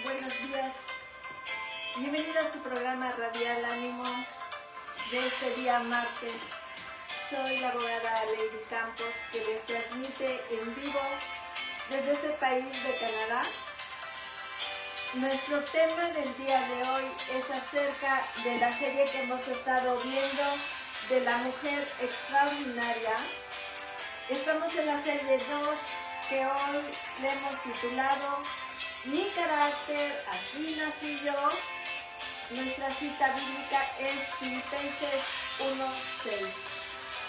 buenos días. Bienvenido a su programa Radial Ánimo de este día martes. Soy la abogada Lady Campos, que les transmite en vivo desde este país de Canadá. Nuestro tema del día de hoy es acerca de la serie que hemos estado viendo de la mujer extraordinaria. Estamos en la serie 2, que hoy le hemos titulado Mi carácter, así nací yo. Nuestra cita bíblica es Filipenses 1:6.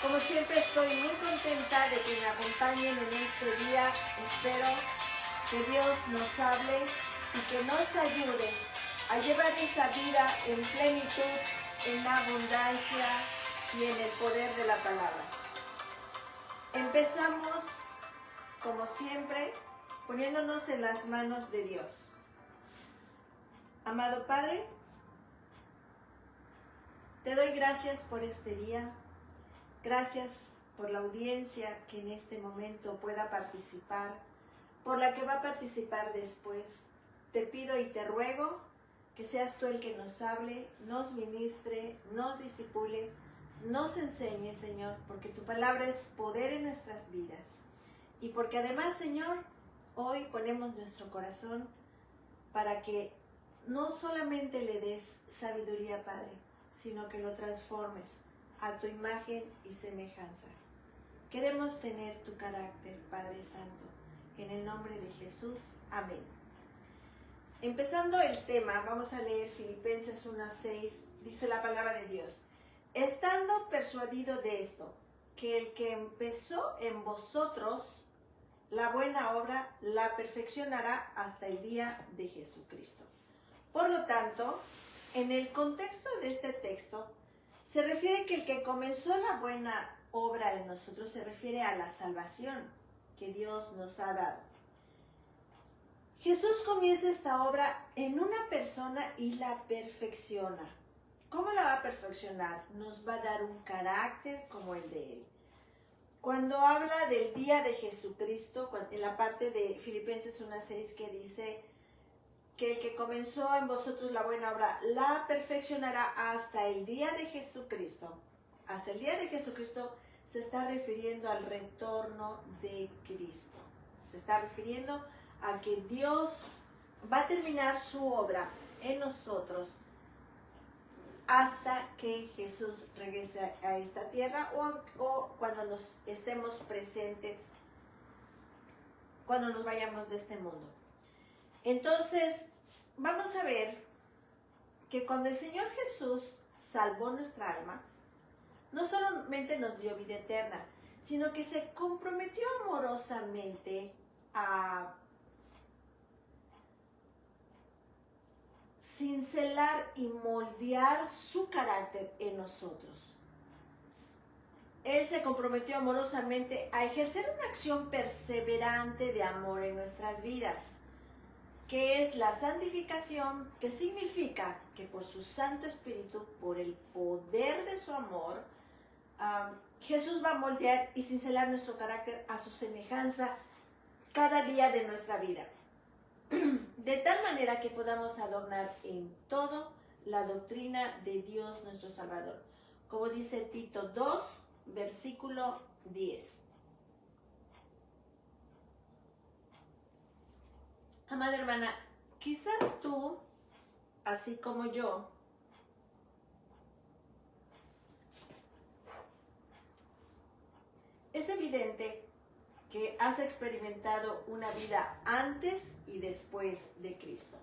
Como siempre, estoy muy contenta de que me acompañen en este día. Espero que Dios nos hable y que nos ayude a llevar esa vida en plenitud, en abundancia y en el poder de la palabra. Empezamos, como siempre, poniéndonos en las manos de Dios. Amado Padre, te doy gracias por este día. Gracias por la audiencia que en este momento pueda participar, por la que va a participar después. Te pido y te ruego que seas tú el que nos hable, nos ministre, nos discipule, nos enseñe, Señor, porque tu palabra es poder en nuestras vidas. Y porque además, Señor, hoy ponemos nuestro corazón para que no solamente le des sabiduría, Padre, sino que lo transformes a tu imagen y semejanza. Queremos tener tu carácter, Padre Santo, en el nombre de Jesús. Amén. Empezando el tema, vamos a leer Filipenses 1:6, dice la palabra de Dios. Estando persuadido de esto, que el que empezó en vosotros la buena obra la perfeccionará hasta el día de Jesucristo. Por lo tanto, en el contexto de este texto, se refiere que el que comenzó la buena obra en nosotros se refiere a la salvación que Dios nos ha dado. Jesús comienza esta obra en una persona y la perfecciona. ¿Cómo la va a perfeccionar? Nos va a dar un carácter como el de Él. Cuando habla del día de Jesucristo, en la parte de Filipenses 1:6 que dice que el que comenzó en vosotros la buena obra la perfeccionará hasta el día de Jesucristo. Hasta el día de Jesucristo se está refiriendo al retorno de Cristo. Se está refiriendo a que Dios va a terminar su obra en nosotros hasta que Jesús regrese a esta tierra o cuando nos estemos presentes, cuando nos vayamos de este mundo. Entonces, vamos a ver que cuando el Señor Jesús salvó nuestra alma, no solamente nos dio vida eterna, sino que se comprometió amorosamente a cincelar y moldear su carácter en nosotros. Él se comprometió amorosamente a ejercer una acción perseverante de amor en nuestras vidas, que es la santificación, que significa que por su Santo Espíritu, por el poder de su amor, Jesús va a moldear y cincelar nuestro carácter a su semejanza cada día de nuestra vida, de tal manera que podamos adornar en todo la doctrina de Dios nuestro Salvador, como dice Tito 2, versículo 10. Amada hermana, quizás tú, así como yo, es evidente que has experimentado una vida antes y después de Cristo.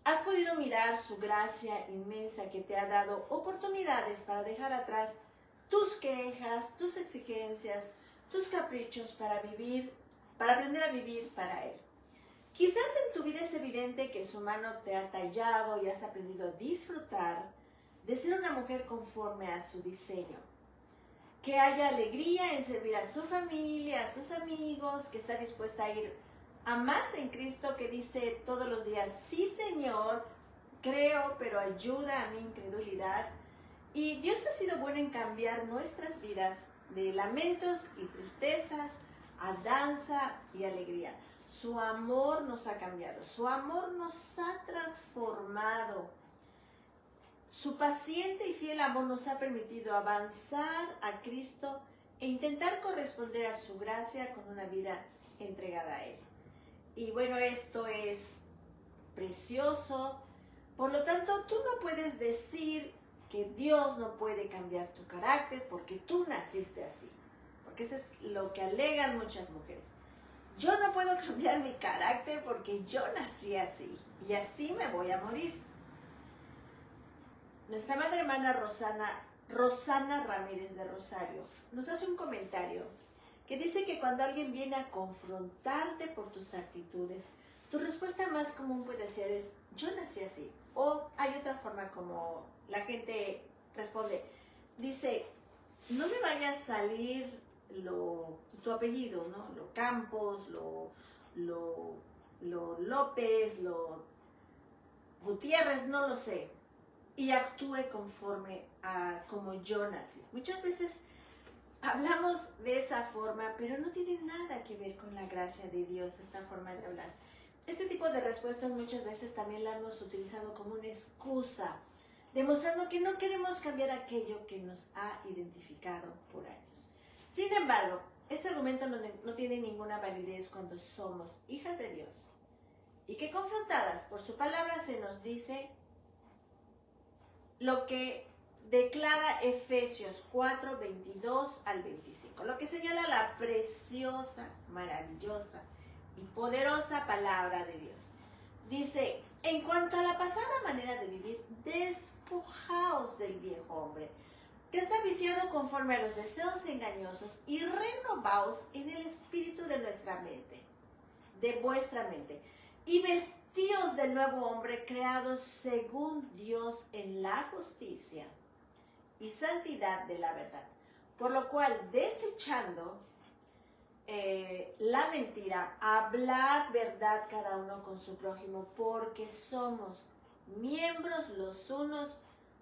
Has podido mirar su gracia inmensa que te ha dado oportunidades para dejar atrás tus quejas, tus exigencias, tus caprichos para aprender a vivir para Él. Quizás en tu vida es evidente que su mano te ha tallado y has aprendido a disfrutar de ser una mujer conforme a su diseño. Que haya alegría en servir a su familia, a sus amigos, que está dispuesta a ir a más en Cristo, que dice todos los días, sí Señor, creo, pero ayuda a mi incredulidad. Y Dios ha sido bueno en cambiar nuestras vidas de lamentos y tristezas a danza y alegría. Su amor nos ha cambiado, su amor nos ha transformado. Su paciente y fiel amor nos ha permitido avanzar a Cristo e intentar corresponder a su gracia con una vida entregada a Él. Y bueno, esto es precioso. Por lo tanto, tú no puedes decir que Dios no puede cambiar tu carácter porque tú naciste así. Porque eso es lo que alegan muchas mujeres. Yo no puedo cambiar mi carácter porque yo nací así y así me voy a morir. Nuestra madre hermana Rosana Ramírez de Rosario nos hace un comentario que dice que cuando alguien viene a confrontarte por tus actitudes, tu respuesta más común puede ser es, yo nací así. O hay otra forma como la gente responde, dice, no me vaya a salir tu apellido, ¿no? Lo Campos, lo López, lo Gutiérrez, no lo sé. Y actúe conforme a como yo nací. Muchas veces hablamos de esa forma, pero no tiene nada que ver con la gracia de Dios, esta forma de hablar. Este tipo de respuestas muchas veces también la hemos utilizado como una excusa, demostrando que no queremos cambiar aquello que nos ha identificado por años. Sin embargo, este argumento no tiene ninguna validez cuando somos hijas de Dios y que confrontadas por su palabra se nos dice lo que declara Efesios 4, 22 al 25, lo que señala la preciosa, maravillosa y poderosa palabra de Dios. Dice, en cuanto a la pasada manera de vivir, despojaos del viejo hombre, que está viciado conforme a los deseos engañosos, y renovaos en el espíritu de nuestra mente, de vuestra mente, y vestíos del nuevo hombre creado según Dios en la justicia y santidad de la verdad. Por lo cual, desechando la mentira, hablad verdad cada uno con su prójimo, porque somos miembros los unos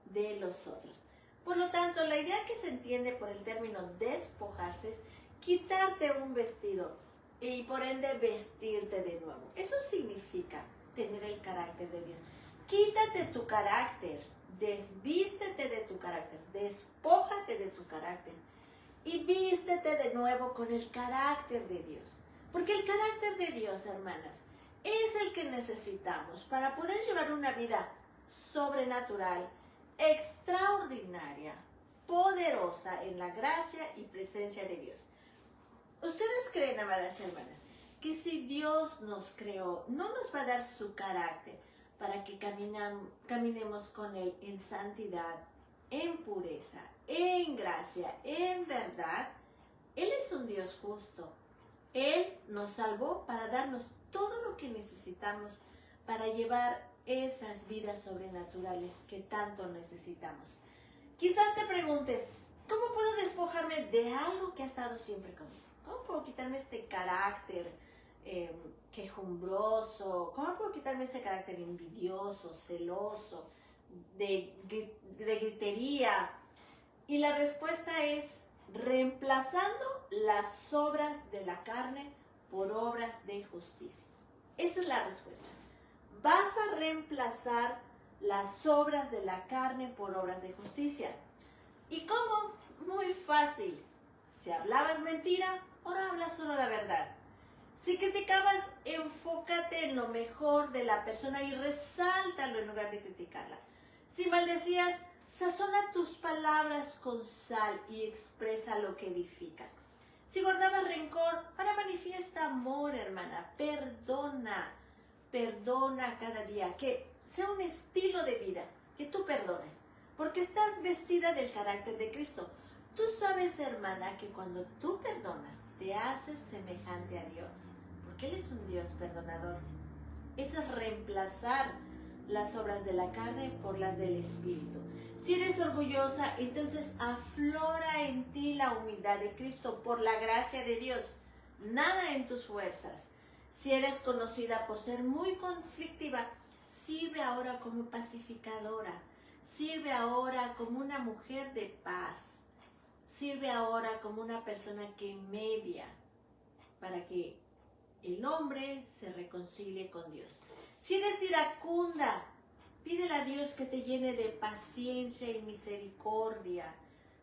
de los otros. Por lo tanto, la idea que se entiende por el término despojarse es quitarte un vestido y por ende vestirte de nuevo. Eso significa tener el carácter de Dios. Quítate tu carácter, desvístete de tu carácter, despójate de tu carácter y vístete de nuevo con el carácter de Dios. Porque el carácter de Dios, hermanas, es el que necesitamos para poder llevar una vida sobrenatural, extraordinaria, poderosa en la gracia y presencia de Dios. ¿Ustedes creen, amadas hermanas, que si Dios nos creó, no nos va a dar su carácter para que caminemos con Él en santidad, en pureza, en gracia, en verdad? Él es un Dios justo. Él nos salvó para darnos todo lo que necesitamos para llevar esas vidas sobrenaturales que tanto necesitamos. Quizás te preguntes, ¿cómo puedo despojarme de algo que ha estado siempre conmigo? ¿Cómo puedo quitarme este carácter quejumbroso? ¿Cómo puedo quitarme ese carácter envidioso, celoso, de gritería? Y la respuesta es reemplazando las obras de la carne por obras de justicia. Esa es la respuesta. Vas a reemplazar las obras de la carne por obras de justicia. ¿Y cómo? Muy fácil. Si hablabas mentira, ahora hablas solo la verdad. Si criticabas, enfócate en lo mejor de la persona y resáltalo en lugar de criticarla. Si maldecías, sazona tus palabras con sal y expresa lo que edifica. Si guardabas rencor, ahora manifiesta amor, hermana. Perdona cada día. Que sea un estilo de vida, que tú perdones. Porque estás vestida del carácter de Cristo. Tú sabes, hermana, que cuando tú perdonas, te haces semejante a Dios. Porque Él es un Dios perdonador. Eso es reemplazar las obras de la carne por las del Espíritu. Si eres orgullosa, entonces aflora en ti la humildad de Cristo por la gracia de Dios. Nada en tus fuerzas. Si eres conocida por ser muy conflictiva, sirve ahora como pacificadora. Sirve ahora como una mujer de paz. Sirve ahora como una persona que media. para que el hombre se reconcilie con Dios. Si eres iracunda, pídele a Dios que te llene de paciencia y misericordia.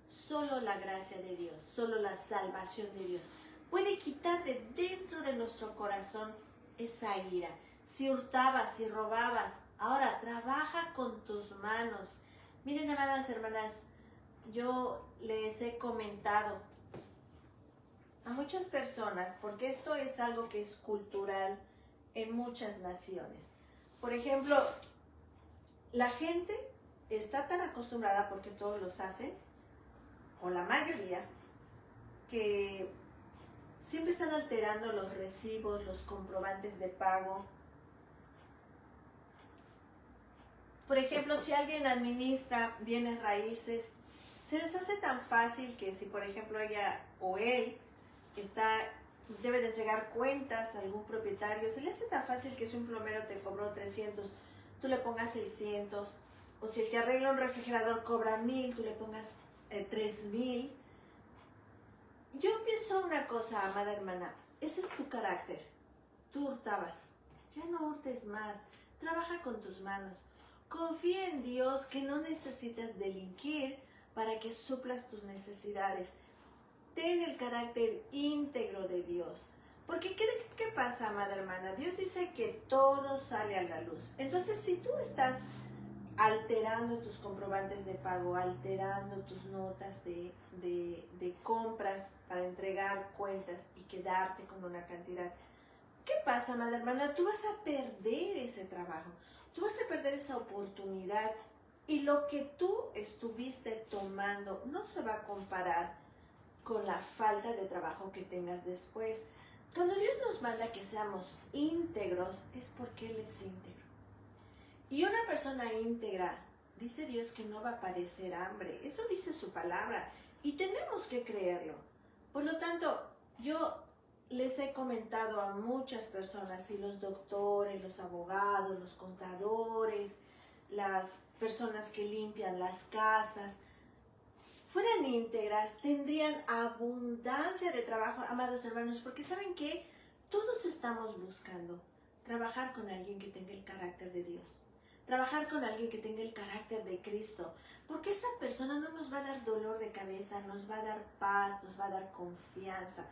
Solo la gracia de Dios, solo la salvación de Dios puede quitar de dentro de nuestro corazón esa ira. Si hurtabas, si robabas, ahora trabaja con tus manos. Miren, amadas hermanas, yo les he comentado a muchas personas, porque esto es algo que es cultural en muchas naciones. Por ejemplo, la gente está tan acostumbrada, porque todos los hacen, o la mayoría, que siempre están alterando los recibos, los comprobantes de pago. Por ejemplo, si alguien administra bienes raíces, se les hace tan fácil que si, por ejemplo, ella o él debe de entregar cuentas a algún propietario, se le hace tan fácil que si un plomero te cobró 300, tú le pongas 600, o si el que arregla un refrigerador cobra 1000, tú le pongas 3000. Yo pienso una cosa, amada hermana, ese es tu carácter. Tú hurtabas, ya no hurtes más, trabaja con tus manos. Confía en Dios, que no necesitas delinquir para que suplas tus necesidades. Ten el carácter íntegro de Dios. Porque ¿qué pasa, amada hermana? Dios dice que todo sale a la luz. Entonces, si tú estás alterando tus comprobantes de pago, alterando tus notas de compras para entregar cuentas y quedarte con una cantidad, ¿qué pasa, amada hermana? Tú vas a perder ese trabajo, tú vas a perder esa oportunidad, y lo que tú estuviste tomando no se va a comparar con la falta de trabajo que tengas después. Cuando Dios nos manda que seamos íntegros, es porque Él es íntegro. Y una persona íntegra, dice Dios que no va a padecer hambre. Eso dice su palabra y tenemos que creerlo. Por lo tanto, yo les he comentado a muchas personas, y los doctores, los abogados, los contadores, las personas que limpian las casas, fueran íntegras, tendrían abundancia de trabajo, amados hermanos, porque ¿saben qué? Todos estamos buscando trabajar con alguien que tenga el carácter de Dios, trabajar con alguien que tenga el carácter de Cristo, porque esa persona no nos va a dar dolor de cabeza, nos va a dar paz, nos va a dar confianza.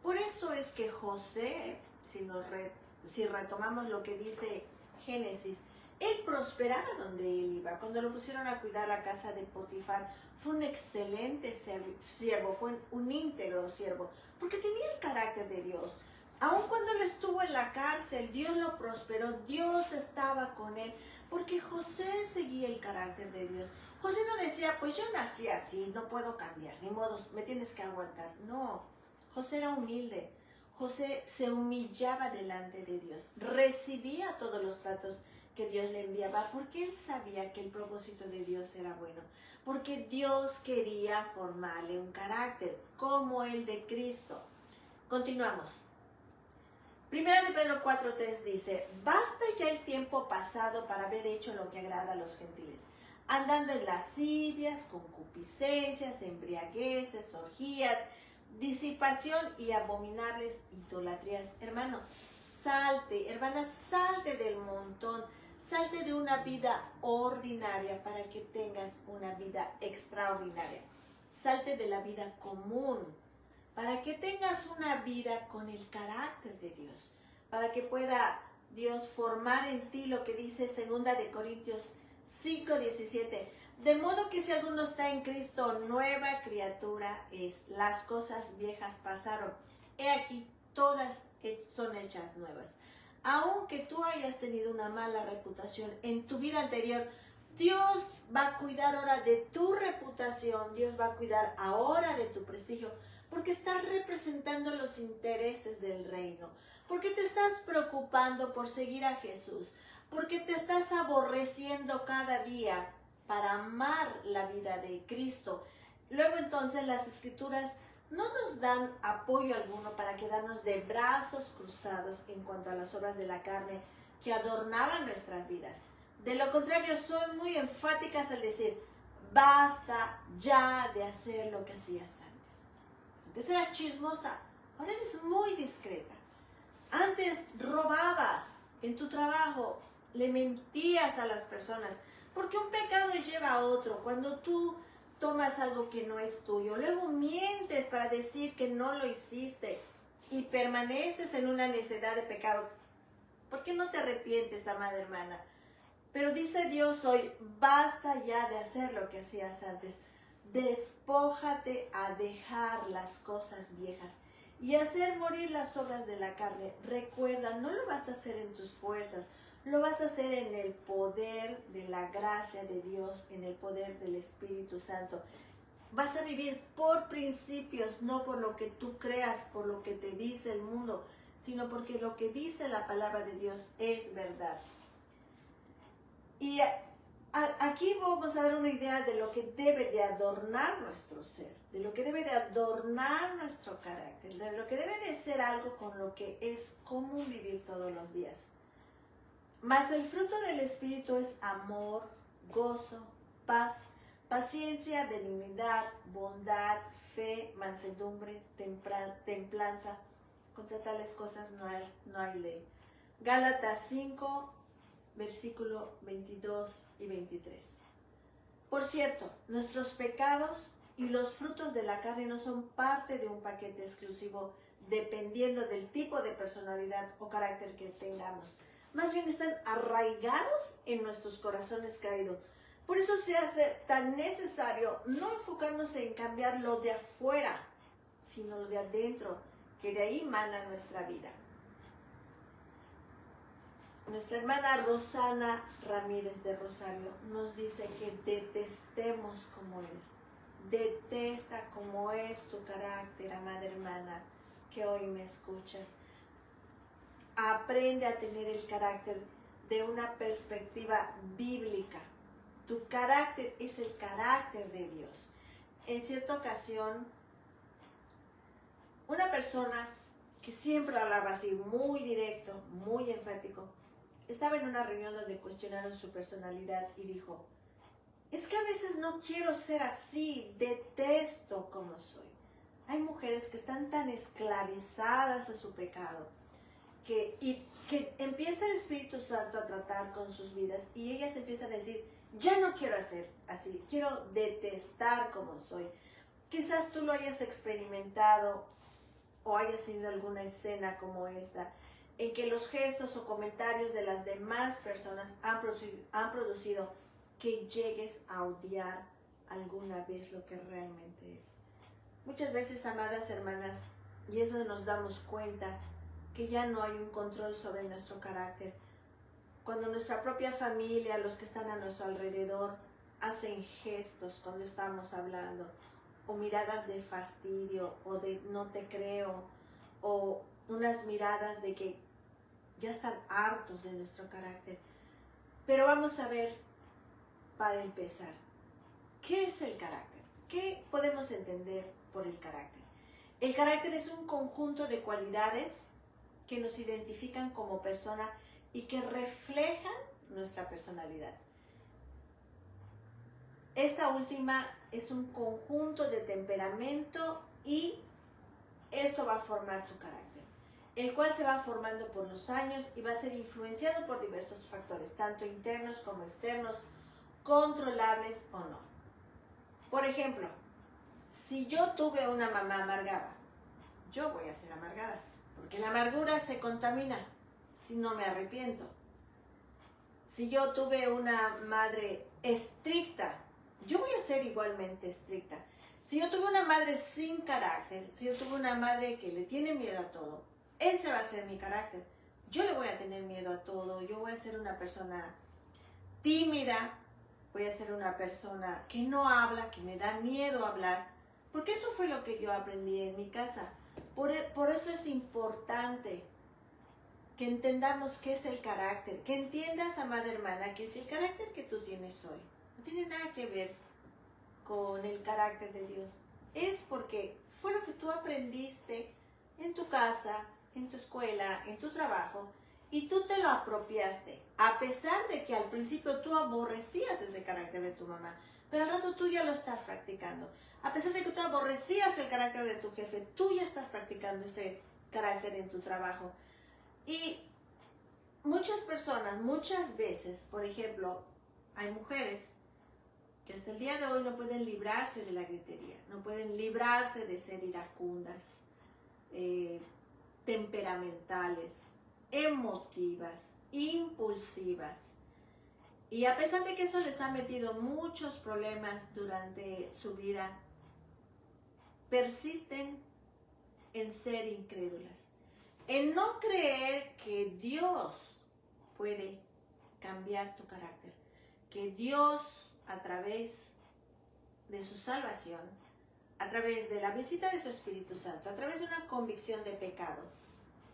Por eso es que José, si retomamos lo que dice Génesis, él prosperaba donde él iba. Cuando lo pusieron a cuidar la casa de Potifar, fue un excelente siervo, fue un íntegro siervo, porque tenía el carácter de Dios. Aun cuando él estuvo en la cárcel, Dios lo prosperó, Dios estaba con él, porque José seguía el carácter de Dios. José no decía, pues yo nací así, no puedo cambiar, ni modo, me tienes que aguantar. No, José era humilde. José se humillaba delante de Dios, recibía todos los tratos que Dios le enviaba, porque él sabía que el propósito de Dios era bueno, porque Dios quería formarle un carácter como el de Cristo. Continuamos. Primera de Pedro 4:3 dice, basta ya el tiempo pasado para haber hecho lo que agrada a los gentiles, andando en lascivias, concupiscencias, embriagueces, orgías, disipación y abominables idolatrías. Hermano, hermana, salte del montón, salte de una vida ordinaria para que tengas una vida extraordinaria. Salte de la vida común para que tengas una vida con el carácter de Dios, para que pueda Dios formar en ti lo que dice 2 de Corintios 5:17. De modo que si alguno está en Cristo, nueva criatura es. Las cosas viejas pasaron. He aquí, todas son hechas nuevas. Aunque tú hayas tenido una mala reputación en tu vida anterior, Dios va a cuidar ahora de tu reputación, Dios va a cuidar ahora de tu prestigio, porque estás representando los intereses del reino, porque te estás preocupando por seguir a Jesús, porque te estás aborreciendo cada día para amar la vida de Cristo. Luego entonces las Escrituras no nos dan apoyo alguno para quedarnos de brazos cruzados en cuanto a las obras de la carne que adornaban nuestras vidas. De lo contrario, son muy enfáticas al decir, basta ya de hacer lo que hacías antes. Antes eras chismosa, Ahora eres muy discreta. Antes robabas en tu trabajo, le mentías a las personas, porque un pecado lleva a otro. Cuando tú tomas algo que no es tuyo, luego mientes para decir que no lo hiciste y permaneces en una necedad de pecado. ¿Por qué no te arrepientes, amada hermana? Pero dice Dios hoy, basta ya de hacer lo que hacías antes. Despójate a dejar las cosas viejas y hacer morir las obras de la carne. Recuerda, no lo vas a hacer en tus fuerzas, lo vas a hacer en el poder de la gracia de Dios, en el poder del Espíritu Santo. Vas a vivir por principios, no por lo que tú creas, por lo que te dice el mundo, sino porque lo que dice la palabra de Dios es verdad. Y aquí vamos a dar una idea de lo que debe de adornar nuestro ser, de lo que debe de adornar nuestro carácter, de lo que debe de ser algo con lo que es común vivir todos los días. Mas el fruto del Espíritu es amor, gozo, paz, paciencia, benignidad, bondad, fe, mansedumbre, templanza. Contra tales cosas no hay ley. Gálatas 5, versículo 22 y 23. Por cierto, nuestros pecados y los frutos de la carne no son parte de un paquete exclusivo dependiendo del tipo de personalidad o carácter que tengamos. Más bien están arraigados en nuestros corazones caídos. Por eso se hace tan necesario no enfocarnos en cambiar lo de afuera, sino lo de adentro, que de ahí mana nuestra vida. Nuestra hermana Rosana Ramírez de Rosario nos dice que detestemos como eres. Detesta como es tu carácter, amada hermana, que hoy me escuchas. Aprende a tener el carácter de una perspectiva bíblica. Tu carácter es el carácter de Dios. En cierta ocasión, una persona que siempre hablaba así, muy directo, muy enfático, estaba en una reunión donde cuestionaron su personalidad y dijo, es que a veces no quiero ser así, detesto como soy. Hay mujeres que están tan esclavizadas a su pecado que empieza el Espíritu Santo a tratar con sus vidas y ellas empiezan a decir, ya no quiero hacer así, quiero detestar como soy. Quizás tú lo hayas experimentado o hayas tenido alguna escena como esta, en que los gestos o comentarios de las demás personas han producido que llegues a odiar alguna vez lo que realmente eres. Muchas veces, amadas hermanas, y es donde nos damos cuenta que ya no hay un control sobre nuestro carácter. Cuando nuestra propia familia, los que están a nuestro alrededor, hacen gestos cuando estamos hablando, o miradas de fastidio, o de no te creo, o unas miradas de que ya están hartos de nuestro carácter. Pero vamos a ver, para empezar, ¿qué es el carácter? ¿Qué podemos entender por el carácter? El carácter es un conjunto de cualidades que nos identifican como persona y que reflejan nuestra personalidad. Esta última es un conjunto de temperamento y esto va a formar tu carácter, el cual se va formando por los años y va a ser influenciado por diversos factores, tanto internos como externos, controlables o no. Por ejemplo, si yo tuve una mamá amargada, yo voy a ser amargada, porque la amargura se contamina si no me arrepiento. Si yo tuve una madre estricta, yo voy a ser igualmente estricta. Si yo tuve una madre sin carácter, si yo tuve una madre que le tiene miedo a todo, ese va a ser mi carácter. Yo le voy a tener miedo a todo, yo voy a ser una persona tímida, voy a ser una persona que no habla, que me da miedo hablar, porque eso fue lo que yo aprendí en mi casa. Por eso es importante que entendamos qué es el carácter, que entiendas, amada hermana, que si el carácter que tú tienes hoy no tiene nada que ver con el carácter de Dios, es porque fue lo que tú aprendiste en tu casa, en tu escuela, en tu trabajo, y tú te lo apropiaste, a pesar de que al principio tú aborrecías ese carácter de tu mamá, pero al rato tú ya lo estás practicando. A pesar de que tú aborrecías el carácter de tu jefe, tú ya estás practicando ese carácter en tu trabajo. Y muchas personas, muchas veces, por ejemplo, hay mujeres que hasta el día de hoy no pueden librarse de la gritería, no pueden librarse de ser iracundas, temperamentales, emotivas, impulsivas. Y a pesar de que eso les ha metido muchos problemas durante su vida, persisten en ser incrédulas, en no creer que Dios puede cambiar tu carácter, que Dios a través de su salvación, a través de la visita de su Espíritu Santo, a través de una convicción de pecado,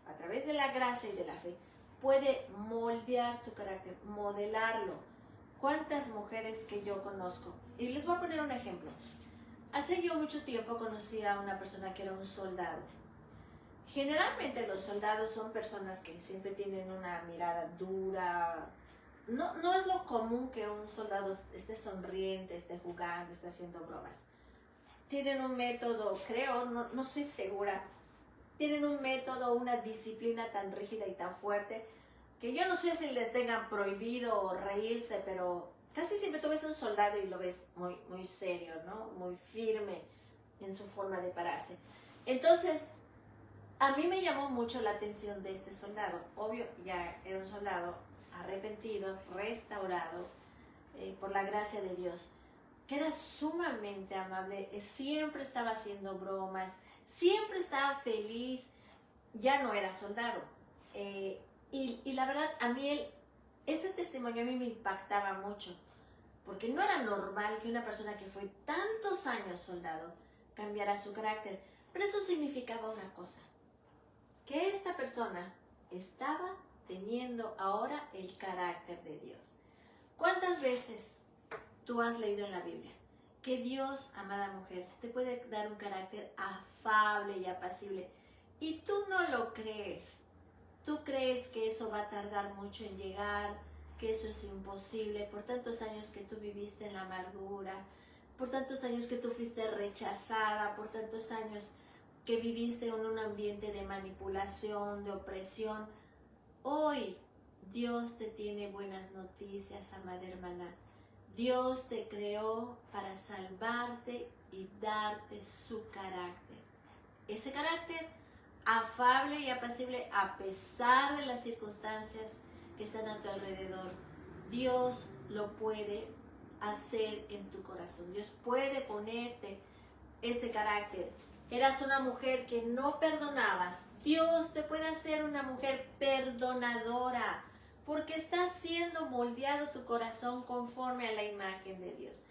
a través de la gracia y de la fe, puede moldear tu carácter, modelarlo. ¿Cuántas mujeres que yo conozco? Y les voy a poner un ejemplo. Hace yo mucho tiempo conocí a una persona que era un soldado. Generalmente los soldados son personas que siempre tienen una mirada dura. No es lo común que un soldado esté sonriente, esté jugando, esté haciendo bromas. Tienen un método, creo, no estoy segura, tienen un método, una disciplina tan rígida y tan fuerte que yo no sé si les tengan prohibido reírse, pero casi siempre tú ves a un soldado y lo ves muy, muy serio, ¿no? Muy firme en su forma de pararse. Entonces, a mí me llamó mucho la atención de este soldado. Obvio, ya era un soldado arrepentido, restaurado por la gracia de Dios, que era sumamente amable, siempre estaba haciendo bromas, siempre estaba feliz, ya no era soldado. Y la verdad, a mí ese testimonio a mí me impactaba mucho, porque no era normal que una persona que fue tantos años soldado cambiara su carácter, pero eso significaba una cosa, que esta persona estaba teniendo ahora el carácter de Dios. ¿Cuántas veces tú has leído en la Biblia que Dios, amada mujer, te puede dar un carácter afable y apacible y tú no lo crees? Tú crees que eso va a tardar mucho en llegar, que eso es imposible, por tantos años que tú viviste en la amargura, por tantos años que tú fuiste rechazada, por tantos años que viviste en un ambiente de manipulación, de opresión. Hoy Dios te tiene buenas noticias, amada hermana. Dios te creó para salvarte y darte su carácter. Ese carácter afable y apacible a pesar de las circunstancias que están a tu alrededor. Dios lo puede hacer en tu corazón. Dios puede ponerte ese carácter. Eras una mujer que no perdonabas. Dios te puede hacer una mujer perdonadora, porque está siendo moldeado tu corazón conforme a la imagen de Dios.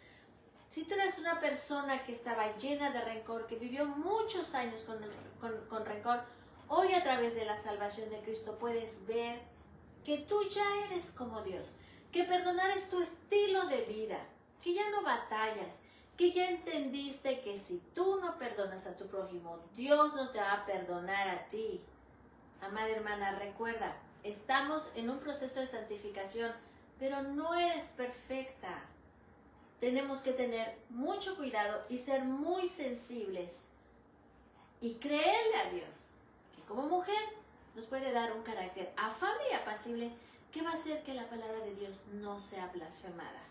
Si tú eres una persona que estaba llena de rencor, que vivió muchos años con rencor, hoy a través de la salvación de Cristo puedes ver que tú ya eres como Dios, que perdonar es tu estilo de vida, que ya no batallas, que ya entendiste que si tú no perdonas a tu prójimo, Dios no te va a perdonar a ti. Amada hermana, recuerda, estamos en un proceso de santificación, pero no eres perfecta. Tenemos que tener mucho cuidado y ser muy sensibles y creerle a Dios, que como mujer nos puede dar un carácter afable y apacible que va a hacer que la palabra de Dios no sea blasfemada.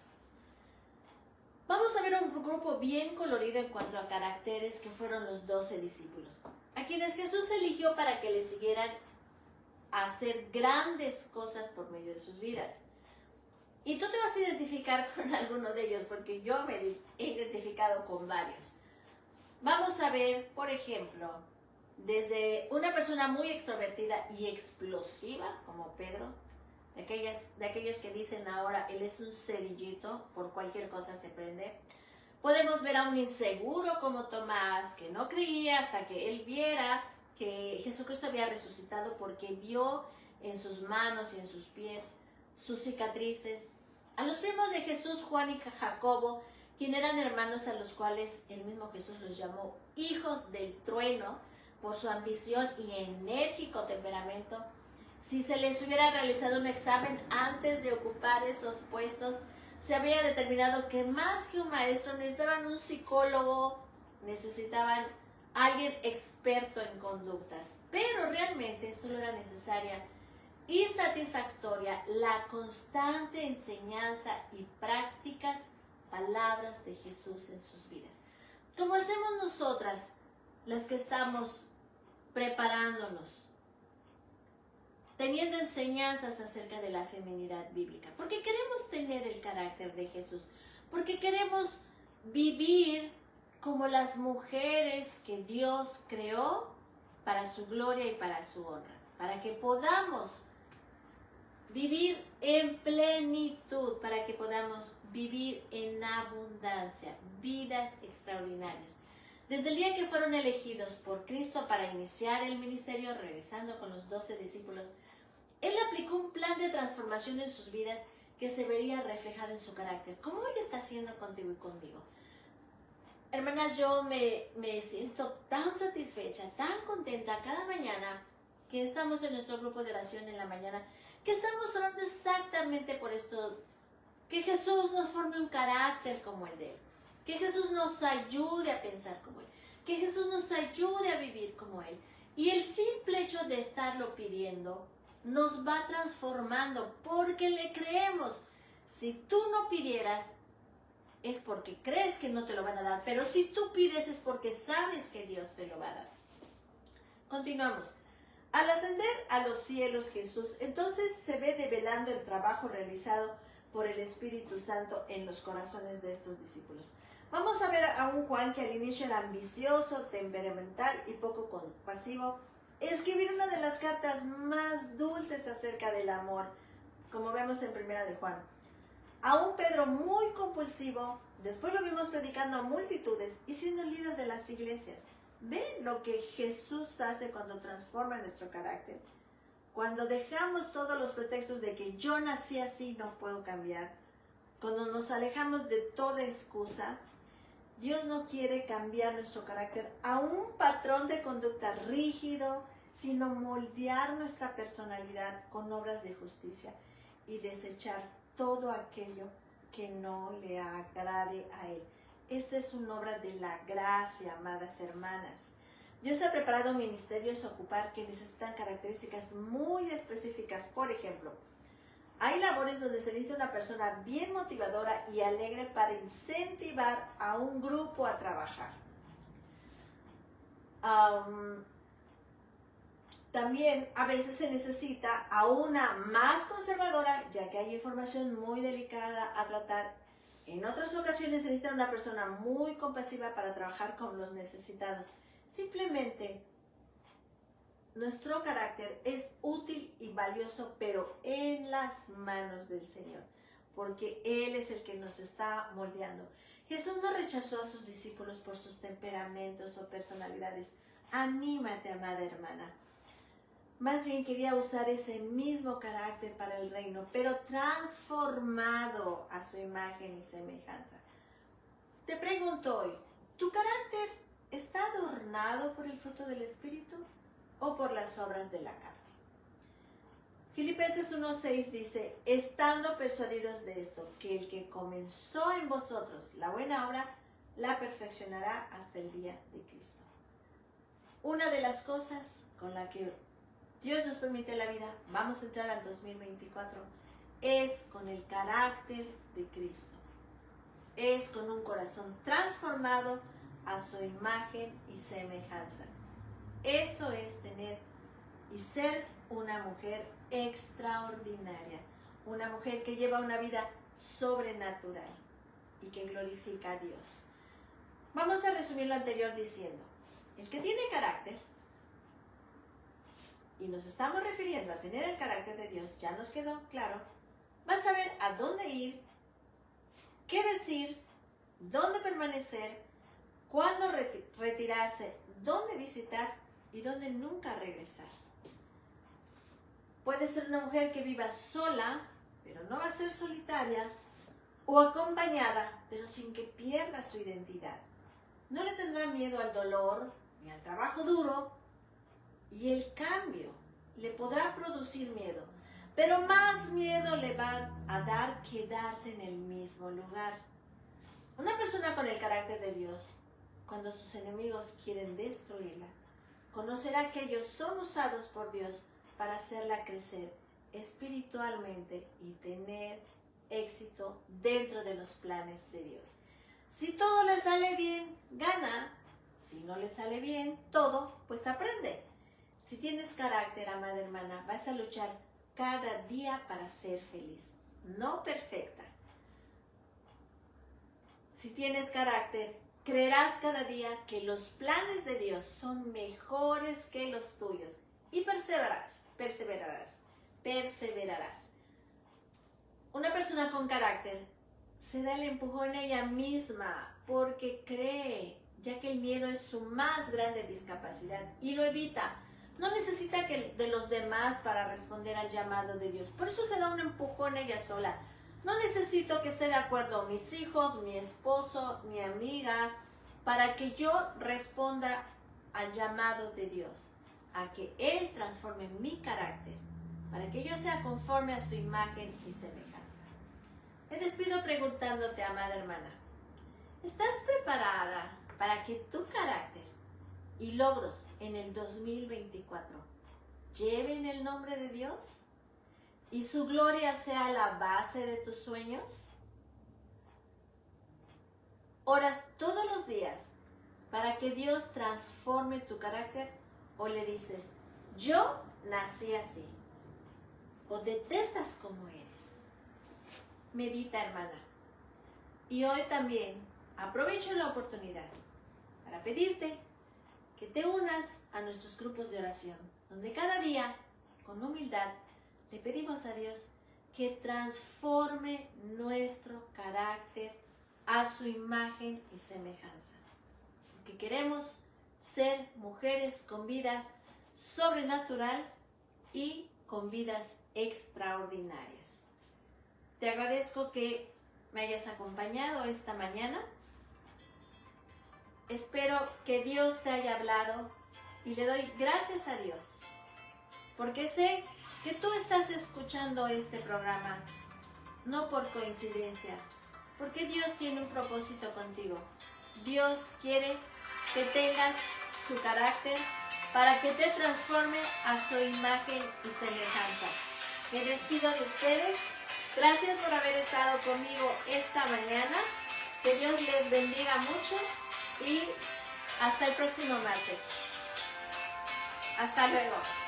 Vamos a ver un grupo bien colorido en cuanto a caracteres que fueron los 12 discípulos, a quienes Jesús eligió para que le siguieran a hacer grandes cosas por medio de sus vidas. Y tú te vas a identificar con alguno de ellos, porque yo me he identificado con varios. Vamos a ver, por ejemplo, desde una persona muy extrovertida y explosiva, como Pedro, de aquellos que dicen ahora, él es un cerillito, por cualquier cosa se prende. Podemos ver a un inseguro como Tomás, que no creía hasta que él viera que Jesucristo había resucitado, porque vio en sus manos y en sus pies sus cicatrices. A los primos de Jesús, Juan y Jacobo, quien eran hermanos a los cuales el mismo Jesús los llamó hijos del trueno por su ambición y enérgico temperamento. Si se les hubiera realizado un examen antes de ocupar esos puestos, se había determinado que más que un maestro necesitaban un psicólogo, necesitaban alguien experto en conductas, pero realmente solo era necesaria y satisfactoria la constante enseñanza y prácticas palabras de Jesús en sus vidas. Como hacemos nosotras, las que estamos preparándonos, teniendo enseñanzas acerca de la feminidad bíblica, porque queremos tener el carácter de Jesús, porque queremos vivir como las mujeres que Dios creó para su gloria y para su honra, para que podamos vivir en plenitud, para que podamos vivir en abundancia, vidas extraordinarias. Desde el día que fueron elegidos por Cristo para iniciar el ministerio, regresando con los 12 discípulos, Él aplicó un plan de transformación en sus vidas que se vería reflejado en su carácter, como hoy está haciendo contigo y conmigo. Hermanas, yo me siento tan satisfecha, tan contenta cada mañana que estamos en nuestro grupo de oración en la mañana, que estamos orando exactamente por esto, que Jesús nos forme un carácter como el de Él, que Jesús nos ayude a pensar como Él, que Jesús nos ayude a vivir como Él. Y el simple hecho de estarlo pidiendo nos va transformando porque le creemos. Si tú no pidieras, es porque crees que no te lo van a dar, pero si tú pides es porque sabes que Dios te lo va a dar. Continuamos. Al ascender a los cielos Jesús, entonces se ve develando el trabajo realizado por el Espíritu Santo en los corazones de estos discípulos. Vamos a ver a un Juan que al inicio era ambicioso, temperamental y poco compasivo. Escribir una de las cartas más dulces acerca del amor, como vemos en Primera de Juan. A un Pedro muy compulsivo, después lo vimos predicando a multitudes y siendo líder de las iglesias. ¿Ven lo que Jesús hace cuando transforma nuestro carácter? Cuando dejamos todos los pretextos de que yo nací así, no puedo cambiar. Cuando nos alejamos de toda excusa, Dios no quiere cambiar nuestro carácter a un patrón de conducta rígido, sino moldear nuestra personalidad con obras de justicia y desechar todo aquello que no le agrade a Él. Esta es una obra de la gracia, amadas hermanas. Dios ha preparado ministerios a ocupar que necesitan características muy específicas. Por ejemplo, hay labores donde se necesita una persona bien motivadora y alegre para incentivar a un grupo a trabajar. También a veces se necesita a una más conservadora, ya que hay información muy delicada a tratar. En otras ocasiones se necesita una persona muy compasiva para trabajar con los necesitados. Simplemente, nuestro carácter es útil y valioso, pero en las manos del Señor, porque Él es el que nos está moldeando. Jesús no rechazó a sus discípulos por sus temperamentos o personalidades. Anímate, amada hermana. Más bien quería usar ese mismo carácter para el reino, pero transformado a su imagen y semejanza. Te pregunto hoy, ¿tu carácter está adornado por el fruto del Espíritu o por las obras de la carne? Filipenses 1:6 dice, estando persuadidos de esto, que el que comenzó en vosotros la buena obra, la perfeccionará hasta el día de Cristo. Una de las cosas con la que Dios nos permite la vida, vamos a entrar al 2024, es con el carácter de Cristo. Es con un corazón transformado a su imagen y semejanza. Eso es tener y ser una mujer extraordinaria, una mujer que lleva una vida sobrenatural y que glorifica a Dios. Vamos a resumir lo anterior diciendo, el que tiene carácter, y nos estamos refiriendo a tener el carácter de Dios, ya nos quedó claro, va a saber a dónde ir, qué decir, dónde permanecer, cuándo retirarse, dónde visitar y dónde nunca regresar. Puede ser una mujer que viva sola, pero no va a ser solitaria, o acompañada, pero sin que pierda su identidad. No le tendrá miedo al dolor ni al trabajo duro, y el cambio le podrá producir miedo. pero más miedo le va a dar quedarse en el mismo lugar. Una persona con el carácter de Dios, cuando sus enemigos quieren destruirla, conocerá que ellos son usados por Dios para hacerla crecer espiritualmente y tener éxito dentro de los planes de Dios. Si todo le sale bien, gana. Si no le sale bien todo, pues aprende. Si tienes carácter, amada hermana, vas a luchar cada día para ser feliz, no perfecta. Si tienes carácter, creerás cada día que los planes de Dios son mejores que los tuyos y perseverarás. Una persona con carácter se da el empujón a ella misma porque cree, ya que el miedo es su más grande discapacidad y lo evita. No necesita de los demás para responder al llamado de Dios. Por eso se da un empujón ella sola. No necesito que esté de acuerdo mis hijos, mi esposo, mi amiga, para que yo responda al llamado de Dios, a que Él transforme mi carácter, para que yo sea conforme a su imagen y semejanza. Me despido preguntándote, amada hermana, ¿estás preparada para que tu carácter y logros en el 2024 lleven el nombre de Dios y su gloria sea la base de tus sueños? ¿Oras todos los días para que Dios transforme tu carácter o le dices, yo nací así, o detestas como eres? Medita, hermana. Y hoy también aprovecho la oportunidad para pedirte que te unas a nuestros grupos de oración, donde cada día, con humildad, le pedimos a Dios que transforme nuestro carácter a su imagen y semejanza. Porque queremos ser mujeres con vida sobrenatural y con vidas extraordinarias. Te agradezco que me hayas acompañado esta mañana. Espero que Dios te haya hablado y le doy gracias a Dios, porque sé que tú estás escuchando este programa no por coincidencia, porque Dios tiene un propósito contigo. Dios quiere que tengas su carácter para que te transforme a su imagen y semejanza. Me despido de ustedes. Gracias por haber estado conmigo esta mañana. Que Dios les bendiga mucho y hasta el próximo martes. Hasta luego.